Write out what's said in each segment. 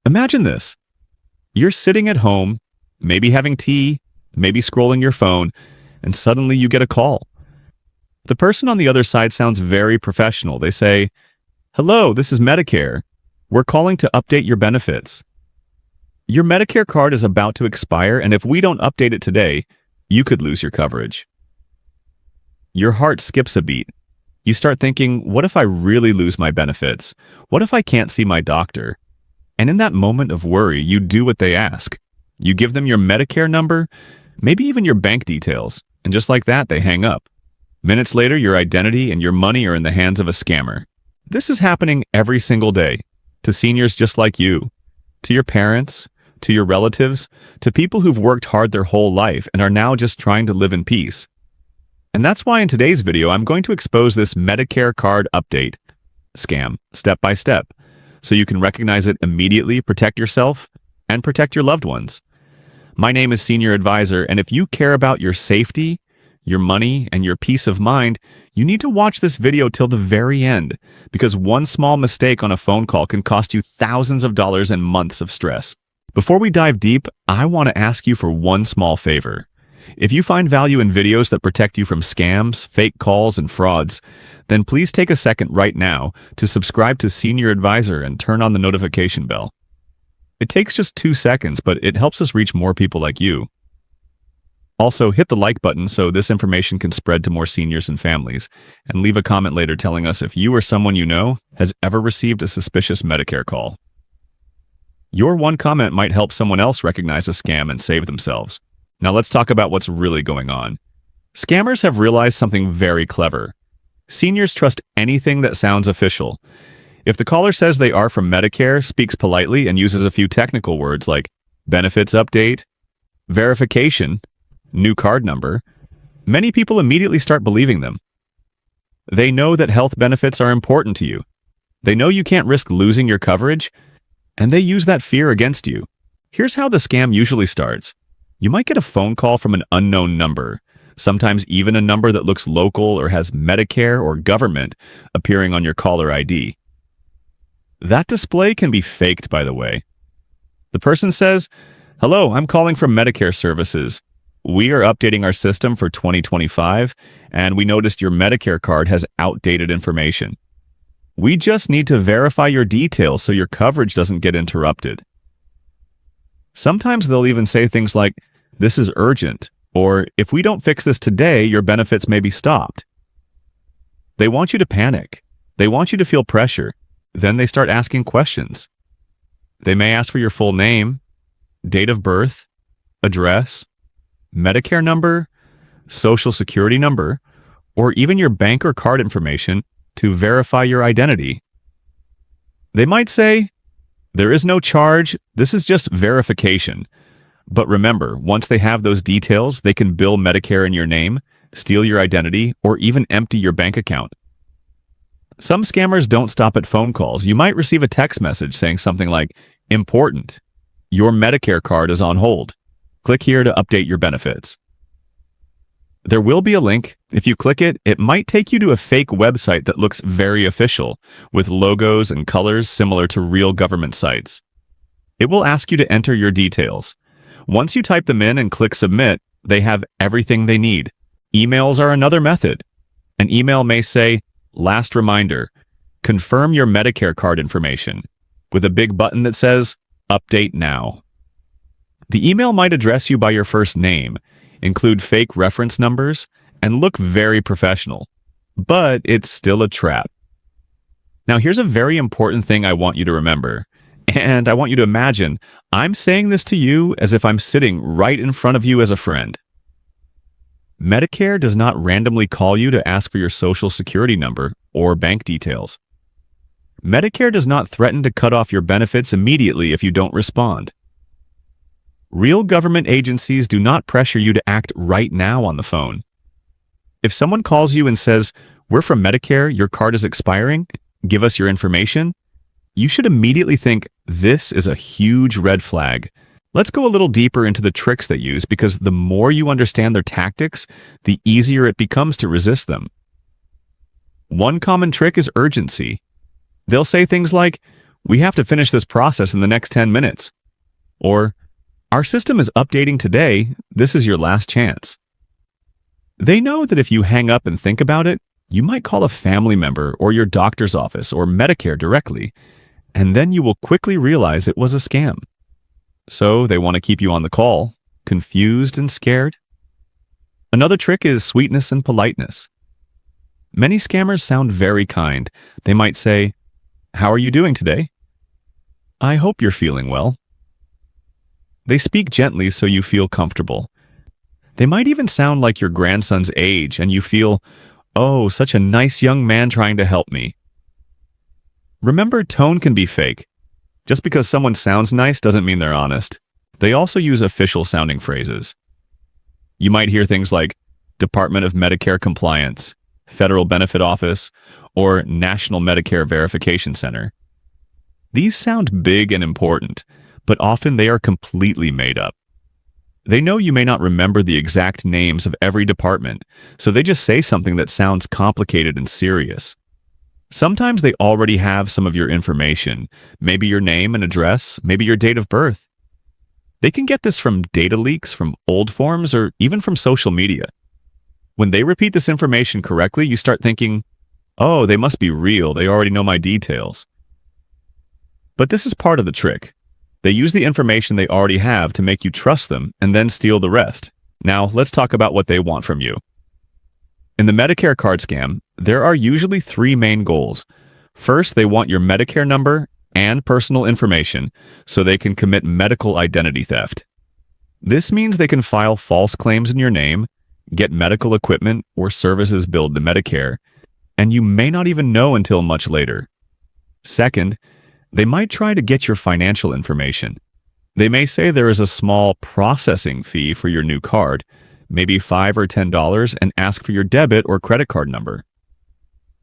Imagine this. You're sitting at home, maybe having tea, maybe scrolling your phone, and suddenly you get a call. The person on the other side sounds very professional. They say, "Hello, this is Medicare. We're calling to update your benefits. Your Medicare card is about to expire, and if we don't update it today, you could lose your coverage." Your heart skips a beat. You start thinking, what if I really lose my benefits? What if I can't see my doctor? And in that moment of worry, you do what they ask. You give them your Medicare number, maybe even your bank details, and just like that, they hang up. Minutes later, your identity and your money are in the hands of a scammer. This is happening every single day, to seniors just like you, to your parents, to your relatives, to people who've worked hard their whole life and are now just trying to live in peace. And that's why in today's video, I'm going to expose this Medicare card update scam step by step, so you can recognize it immediately, protect yourself, and protect your loved ones. My name is Senior Advisor, and if you care about your safety, your money, and your peace of mind, you need to watch this video till the very end, because one small mistake on a phone call can cost you thousands of dollars and months of stress. Before we dive deep, I want to ask you for one small favor. If you find value in videos that protect you from scams, fake calls, and frauds, then please take a second right now to subscribe to Senior Advisor and turn on the notification bell. It takes just 2 seconds, but it helps us reach more people like you. Also, hit the like button so this information can spread to more seniors and families, and leave a comment later telling us if you or someone you know has ever received a suspicious Medicare call. Your one comment might help someone else recognize a scam and save themselves. Now let's talk about what's really going on. Scammers have realized something very clever. Seniors trust anything that sounds official. If the caller says they are from Medicare, speaks politely, and uses a few technical words like benefits update, verification, new card number, many people immediately start believing them. They know that health benefits are important to you. They know you can't risk losing your coverage, and they use that fear against you. Here's how the scam usually starts. You might get a phone call from an unknown number, sometimes even a number that looks local or has Medicare or government appearing on your caller ID. That display can be faked, by the way. The person says, "Hello, I'm calling from Medicare services. We are updating our system for 2025, and we noticed your Medicare card has outdated information. We just need to verify your details so your coverage doesn't get interrupted." Sometimes they'll even say things like, "This is urgent," or "If we don't fix this today, your benefits may be stopped." They want you to panic. They want you to feel pressure. Then they start asking questions. They may ask for your full name, date of birth, address, Medicare number, social security number, or even your bank or card information to verify your identity. They might say, "There is no charge, this is just verification." But remember, once they have those details, they can bill Medicare in your name, steal your identity, or even empty your bank account. Some scammers don't stop at phone calls. You might receive a text message saying something like, "Important, your Medicare card is on hold. Click here to update your benefits." There will be a link. If you click it, it might take you to a fake website that looks very official, with logos and colors similar to real government sites. It will ask you to enter your details. Once you type them in and click submit, they have everything they need. Emails are another method. An email may say, "Last reminder, confirm your Medicare card information," with a big button that says, "Update now." The email might address you by your first name, include fake reference numbers, and look very professional. But it's still a trap. Now, here's a very important thing I want you to remember. And I want you to imagine, I'm saying this to you as if I'm sitting right in front of you as a friend. Medicare does not randomly call you to ask for your social security number or bank details. Medicare does not threaten to cut off your benefits immediately if you don't respond. Real government agencies do not pressure you to act right now on the phone. If someone calls you and says, "We're from Medicare, your card is expiring, give us your information," you should immediately think, this is a huge red flag. Let's go a little deeper into the tricks they use, because the more you understand their tactics, the easier it becomes to resist them. One common trick is urgency. They'll say things like, We have to finish this process in the next 10 minutes. Or, our system is updating today. This is your last chance. They know that if you hang up and think about it, you might call a family member or your doctor's office or Medicare directly, and then you will quickly realize it was a scam. So they want to keep you on the call, confused and scared. Another trick is sweetness and politeness. Many scammers sound very kind. They might say, "How are you doing today? I hope you're feeling well." They speak gently so you feel comfortable. They might even sound like your grandson's age and you feel, "Oh, such a nice young man trying to help me." Remember, tone can be fake. Just because someone sounds nice doesn't mean they're honest. They also use official-sounding phrases. You might hear things like Department of Medicare Compliance, Federal Benefit Office, or National Medicare Verification Center. These sound big and important, but often they are completely made up. They know you may not remember the exact names of every department, so they just say something that sounds complicated and serious. Sometimes they already have some of your information, maybe your name and address, maybe your date of birth. They can get this from data leaks, from old forms, or even from social media. When they repeat this information correctly, you start thinking, "Oh, they must be real, they already know my details." But this is part of the trick. They use the information they already have to make you trust them and then steal the rest. Now, let's talk about what they want from you. In the Medicare card scam, there are usually three main goals. First, they want your Medicare number and personal information so they can commit medical identity theft. This means they can file false claims in your name, get medical equipment or services billed to Medicare, and you may not even know until much later. Second, they might try to get your financial information. They may say there is a small processing fee for your new card, maybe $5 or $10, and ask for your debit or credit card number.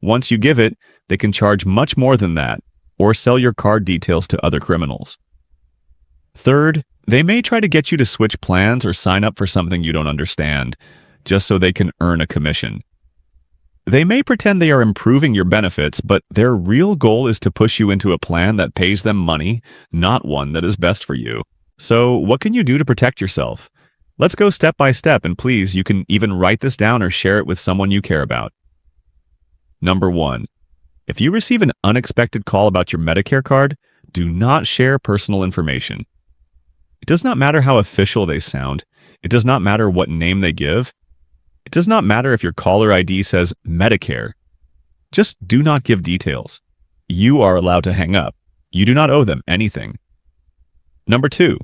Once you give it, they can charge much more than that, or sell your card details to other criminals. Third, they may try to get you to switch plans or sign up for something you don't understand, just so they can earn a commission. They may pretend they are improving your benefits, but their real goal is to push you into a plan that pays them money, not one that is best for you. So, what can you do to protect yourself? Let's go step by step, and please, you can even write this down or share it with someone you care about. Number 1. If you receive an unexpected call about your Medicare card, do not share personal information. It does not matter how official they sound. It does not matter what name they give. It does not matter if your caller ID says Medicare. Just do not give details. You are allowed to hang up. You do not owe them anything. Number 2.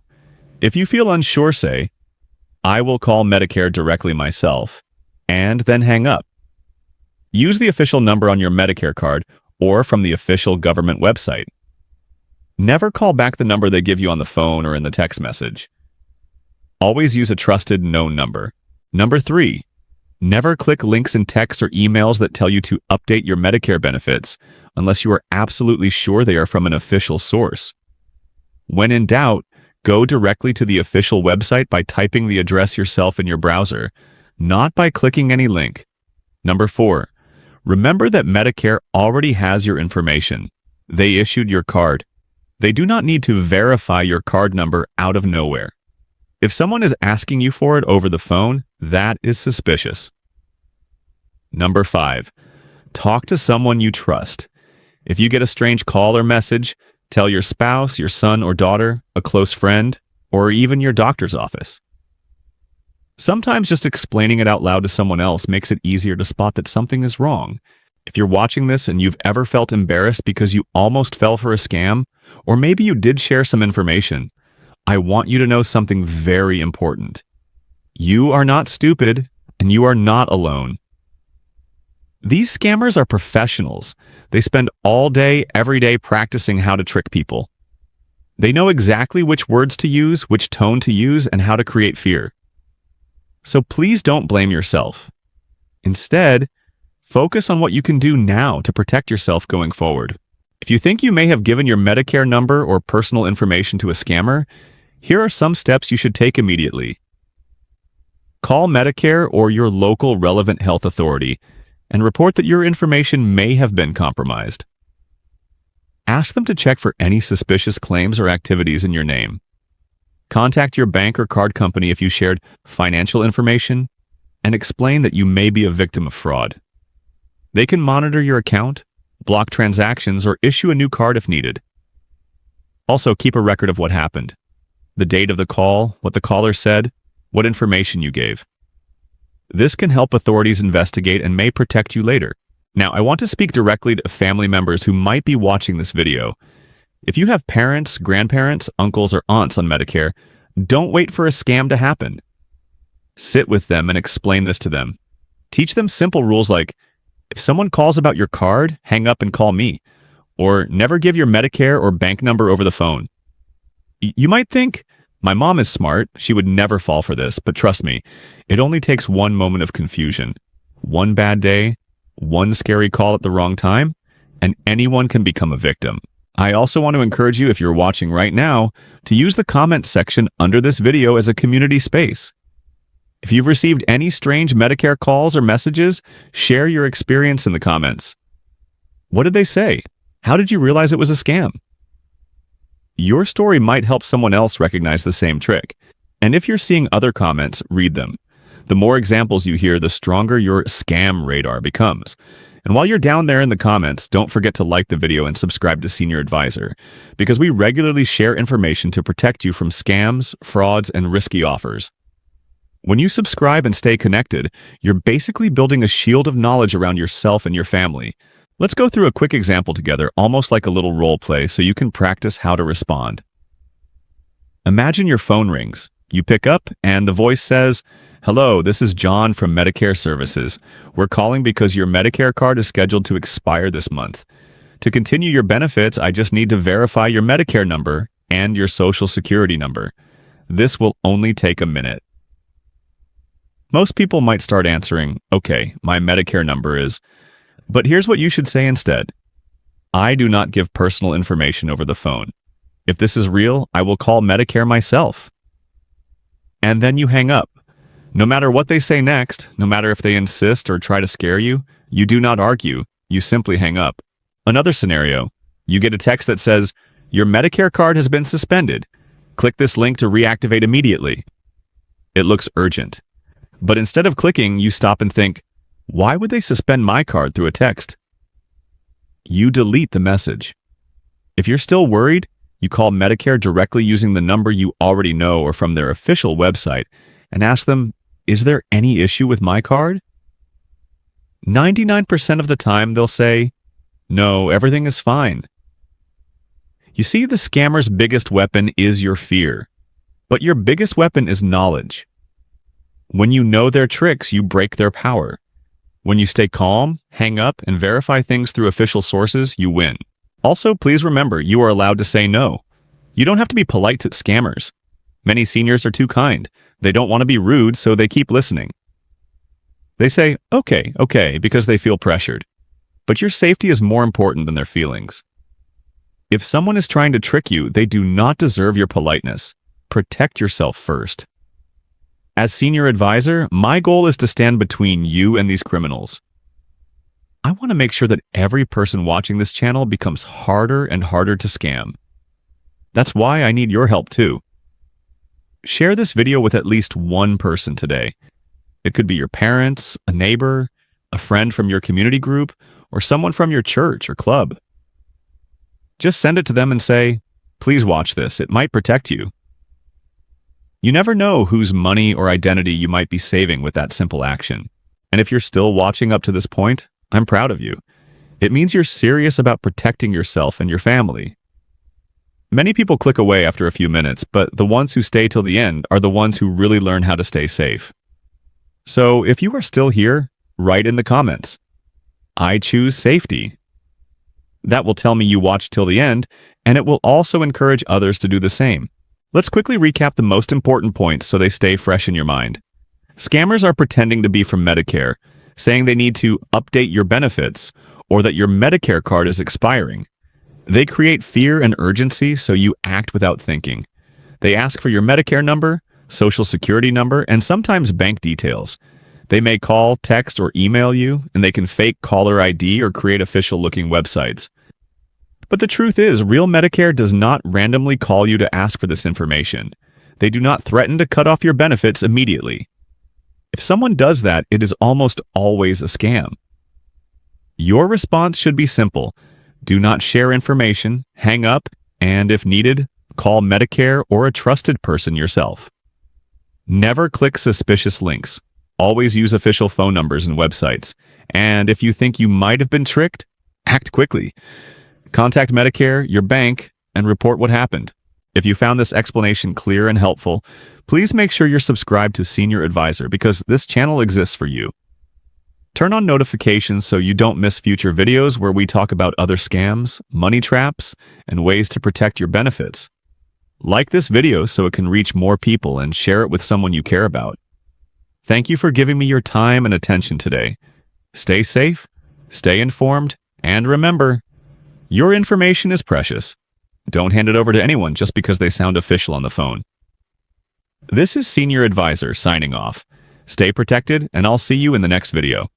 If you feel unsure, say, "I will call Medicare directly myself," and then hang up. Use the official number on your Medicare card or from the official government website. Never call back the number they give you on the phone or in the text message. Always use a trusted, known number. Number 3. Never click links in texts or emails that tell you to update your Medicare benefits unless you are absolutely sure they are from an official source. When in doubt, go directly to the official website by typing the address yourself in your browser, not by clicking any link. Number 4. Remember that Medicare already has your information. They issued your card. They do not need to verify your card number out of nowhere. If someone is asking you for it over the phone, that is suspicious. Number 5. Talk to someone you trust. If you get a strange call or message, tell your spouse, your son or daughter, a close friend, or even your doctor's office. Sometimes just explaining it out loud to someone else makes it easier to spot that something is wrong. If you're watching this and you've ever felt embarrassed because you almost fell for a scam, or maybe you did share some information, I want you to know something very important. You are not stupid, and you are not alone. These scammers are professionals. They spend all day, every day practicing how to trick people. They know exactly which words to use, which tone to use, and how to create fear. So please don't blame yourself. Instead, focus on what you can do now to protect yourself going forward. If you think you may have given your Medicare number or personal information to a scammer, here are some steps you should take immediately. Call Medicare or your local relevant health authority and report that your information may have been compromised. Ask them to check for any suspicious claims or activities in your name. Contact your bank or card company if you shared financial information, and explain that you may be a victim of fraud. They can monitor your account, block transactions, or issue a new card if needed. Also, keep a record of what happened. The date of the call, what the caller said, what information you gave. This can help authorities investigate and may protect you later. Now, I want to speak directly to family members who might be watching this video. If you have parents, grandparents, uncles, or aunts on Medicare, don't wait for a scam to happen. Sit with them and explain this to them. Teach them simple rules like, if someone calls about your card, hang up and call me, or never give your Medicare or bank number over the phone. You might think, my mom is smart, she would never fall for this, but trust me, it only takes one moment of confusion, one bad day, one scary call at the wrong time, and anyone can become a victim. I also want to encourage you, if you're watching right now, to use the comment section under this video as a community space. If you've received any strange Medicare calls or messages, share your experience in the comments. What did they say? How did you realize it was a scam? Your story might help someone else recognize the same trick. And if you're seeing other comments, read them. The more examples you hear, the stronger your scam radar becomes. And while you're down there in the comments, don't forget to like the video and subscribe to Senior Advisor, because we regularly share information to protect you from scams, frauds, and risky offers. When you subscribe and stay connected, you're basically building a shield of knowledge around yourself and your family. Let's go through a quick example together, almost like a little role play, so you can practice how to respond. Imagine your phone rings. You pick up, and the voice says, "Hello, this is John from Medicare Services. We're calling because your Medicare card is scheduled to expire this month. To continue your benefits, I just need to verify your Medicare number and your Social Security number. This will only take a minute." Most people might start answering, "Okay, my Medicare number is..." But here's what you should say instead. "I do not give personal information over the phone. If this is real, I will call Medicare myself." And then you hang up. No matter what they say next, no matter if they insist or try to scare you, you do not argue, you simply hang up. Another scenario, you get a text that says, "Your Medicare card has been suspended. Click this link to reactivate immediately." It looks urgent. But instead of clicking, you stop and think, why would they suspend my card through a text? You delete the message. If you're still worried, you call Medicare directly using the number you already know or from their official website and ask them, "Is there any issue with my card?" 99% of the time, they'll say, "No, everything is fine." You see, the scammer's biggest weapon is your fear, but your biggest weapon is knowledge. When you know their tricks, you break their power. When you stay calm, hang up, and verify things through official sources, you win. Also, please remember, you are allowed to say no. You don't have to be polite to scammers. Many seniors are too kind. They don't want to be rude, so they keep listening. They say, okay, because they feel pressured. But your safety is more important than their feelings. If someone is trying to trick you, they do not deserve your politeness. Protect yourself first. As Senior Advisor, my goal is to stand between you and these criminals. I want to make sure that every person watching this channel becomes harder and harder to scam. That's why I need your help too. Share this video with at least one person today. It could be your parents, a neighbor, a friend from your community group, or someone from your church or club. Just send it to them and say, "Please watch this, it might protect you." You never know whose money or identity you might be saving with that simple action. And if you're still watching up to this point, I'm proud of you. It means you're serious about protecting yourself and your family. Many people click away after a few minutes, but the ones who stay till the end are the ones who really learn how to stay safe. So if you are still here, write in the comments, "I choose safety." That will tell me you watched till the end, and it will also encourage others to do the same. Let's quickly recap the most important points so they stay fresh in your mind. Scammers are pretending to be from Medicare, saying they need to update your benefits or that your Medicare card is expiring. They create fear and urgency so you act without thinking. They ask for your Medicare number, Social Security number, and sometimes bank details. They may call, text, or email you, and they can fake caller ID or create official-looking websites. But the truth is, real Medicare does not randomly call you to ask for this information. They do not threaten to cut off your benefits immediately. If someone does that, it is almost always a scam. Your response should be simple. Do not share information, hang up, and if needed, call Medicare or a trusted person yourself. Never click suspicious links. Always use official phone numbers and websites. And if you think you might have been tricked, act quickly. Contact Medicare, your bank, and report what happened. If you found this explanation clear and helpful, please make sure you're subscribed to Senior Advisor because this channel exists for you. Turn on notifications so you don't miss future videos where we talk about other scams, money traps, and ways to protect your benefits. Like this video so it can reach more people and share it with someone you care about. Thank you for giving me your time and attention today. Stay safe, stay informed, and remember, your information is precious. Don't hand it over to anyone just because they sound official on the phone. This is Senior Advisor signing off. Stay protected, and I'll see you in the next video.